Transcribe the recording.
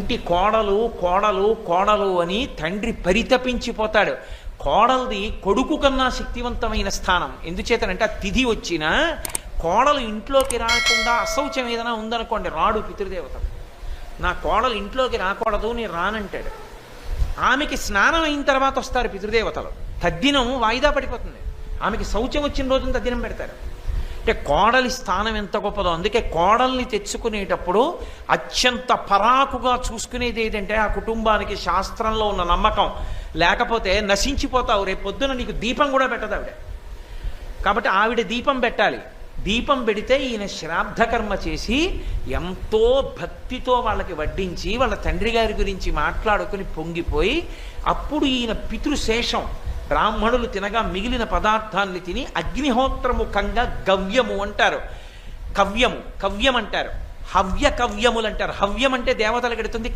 ఇంటి కోడలు కోడలు కోడలు అని తండ్రి పరితపించిపోతాడు. కోడలది కొడుకు కన్నా శక్తివంతమైన స్థానం. ఎందుచేతనంటే ఆ తిథి వచ్చినా కోడలు ఇంట్లోకి రాకుండా అశౌచం ఏదైనా ఉందనుకోండి, రాడు పితృదేవత. నా కోడలు ఇంట్లోకి రాకూడదు, నేను రానంటాడు. ఆమెకి స్నానం అయిన తర్వాత వస్తారు పితృదేవతలు. తద్దినం వాయిదా పడిపోతుంది. ఆమెకి శౌచం వచ్చిన రోజున తద్దినం పెడతారు. అంటే కోడలి స్థానం ఎంత గొప్పదో. అందుకే కోడల్ని తెచ్చుకునేటప్పుడు అత్యంత పరాకుగా చూసుకునేది ఏదంటే ఆ కుటుంబానికి శాస్త్రంలో ఉన్న నమ్మకం. లేకపోతే నశించిపోతావు, రేపు పొద్దున నీకు దీపం కూడా పెట్టదు ఆవిడ. కాబట్టి ఆవిడ దీపం పెట్టాలి. దీపం పెడితే ఈయన శ్రాద్ధకర్మ చేసి ఎంతో భక్తితో వాళ్ళకి వడ్డించి వాళ్ళ తండ్రి గారి గురించి మాట్లాడుకుని పొంగిపోయి అప్పుడు ఈయన పితృశేషం బ్రాహ్మణులు తినగా మిగిలిన పదార్థాన్ని తిని అగ్నిహోత్రముఖంగా గవ్యము అంటారు. కవ్యం అంటారు, హవ్య కవ్యములు అంటారు. హవ్యం అంటే దేవతలకు ఎడుతుంది,